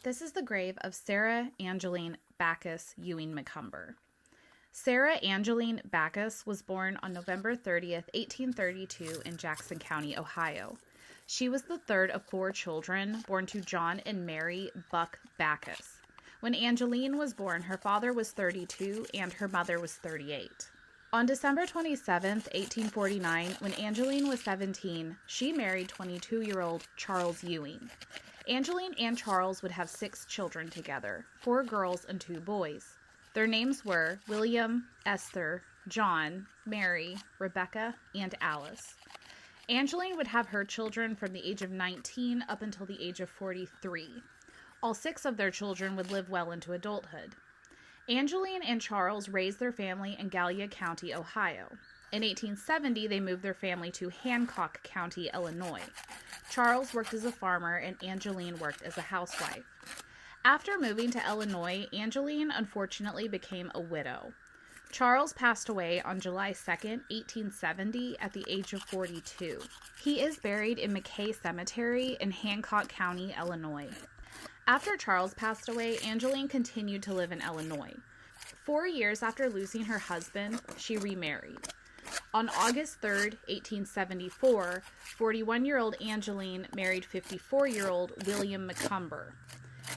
This is the grave of Sarah Angeline Baccus Ewing McCumber. Sarah Angeline Baccus was born on November 30th, 1832 in Jackson County, Ohio. She was the third of 4 children born to John and Mary Buck Baccus. When Angeline was born, her father was 32 and her mother was 38. On December 27th, 1849, when Angeline was 17, she married 22-year-old Charles Ewing. Angeline and Charles would have 6 children together, 4 girls and 2 boys. Their names were William, Esther, John, Mary, Rebecca, and Alice. Angeline would have her children from the age of 19 up until the age of 43. All 6 of their children would live well into adulthood. Angeline and Charles raised their family in Gallia County, Ohio. In 1870, they moved their family to Hancock County, Illinois. Charles worked as a farmer and Angeline worked as a housewife. After moving to Illinois, Angeline unfortunately became a widow. Charles passed away on July 2, 1870, at the age of 42. He is buried in McKay Cemetery in Hancock County, Illinois. After Charles passed away, Angeline continued to live in Illinois. 4 years after losing her husband, she remarried. On August 3, 1874, 41-year-old Angeline married 54-year-old William McCumber.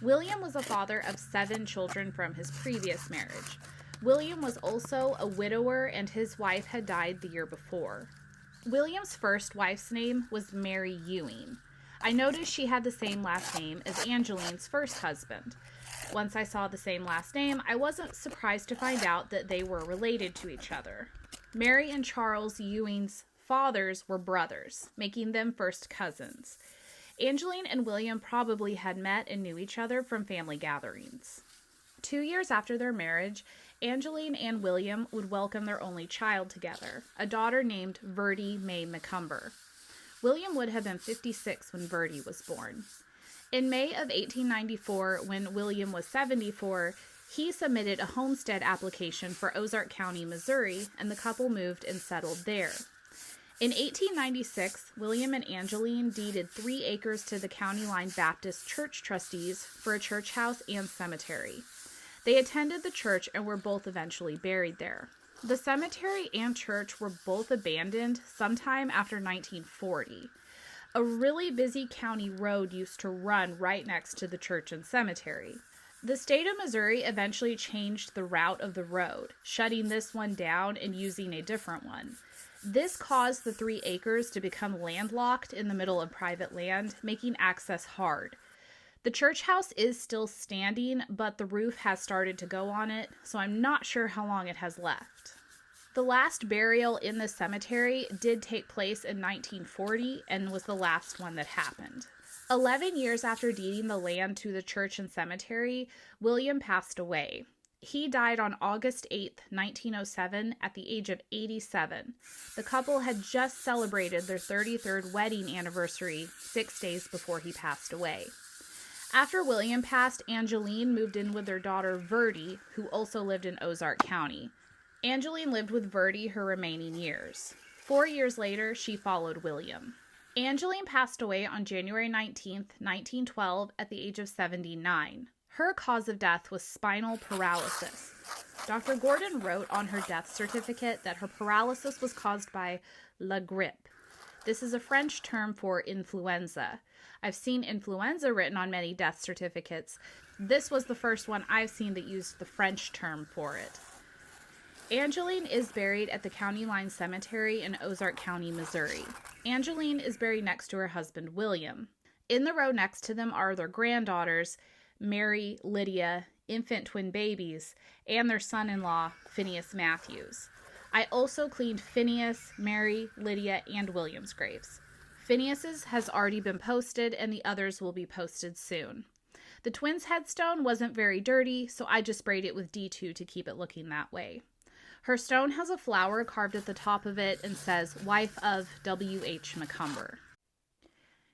William was a father of 7 children from his previous marriage. William was also a widower and his wife had died the year before. William's first wife's name was Mary Ewing. I noticed she had the same last name as Angeline's first husband. Once I saw the same last name, I wasn't surprised to find out that they were related to each other. Mary and Charles Ewing's fathers were brothers, making them first cousins. Angeline and William probably had met and knew each other from family gatherings. 2 years after their marriage, Angeline and William would welcome their only child together, a daughter named Verdi May McCumber. William would have been 56 when Verdi was born. In May of 1894, when William was 74, he submitted a homestead application for Ozark County, Missouri, and the couple moved and settled there. In 1896, William and Angeline deeded 3 acres to the County Line Baptist Church trustees for a church house and cemetery. They attended the church and were both eventually buried there. The cemetery and church were both abandoned sometime after 1940. A really busy county road used to run right next to the church and cemetery. The state of Missouri eventually changed the route of the road, shutting this one down and using a different one. This caused the 3 acres to become landlocked in the middle of private land, making access hard. The church house is still standing, but the roof has started to go on it, so I'm not sure how long it has left. The last burial in the cemetery did take place in 1940 and was the last one that happened. 11 years after deeding the land to the church and cemetery, William passed away. He died on August 8, 1907, at the age of 87. The couple had just celebrated their 33rd wedding anniversary 6 days before he passed away. After William passed, Angeline moved in with their daughter Verdi, who also lived in Ozark County. Angeline lived with Verdi her remaining years. 4 years later, she followed William. Angeline passed away on January 19, 1912, at the age of 79. Her cause of death was spinal paralysis. Dr. Gordon wrote on her death certificate that her paralysis was caused by la grippe. This is a French term for influenza. I've seen influenza written on many death certificates. This was the first one I've seen that used the French term for it. Angeline is buried at the County Line Cemetery in Ozark County, Missouri. Angeline is buried next to her husband, William. In the row next to them are their granddaughters, Mary, Lydia, infant twin babies, and their son-in-law, Phineas Matthews. I also cleaned Phineas, Mary, Lydia, and William's graves. Phineas's has already been posted, and the others will be posted soon. The twins' headstone wasn't very dirty, so I just sprayed it with D2 to keep it looking that way. Her stone has a flower carved at the top of it and says, "Wife of W.H. McCumber."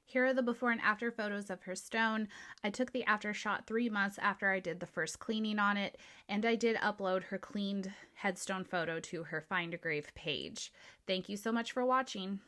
Here are the before and after photos of her stone. I took the after shot 3 months after I did the first cleaning on it, and I did upload her cleaned headstone photo to her Find a Grave page. Thank you so much for watching.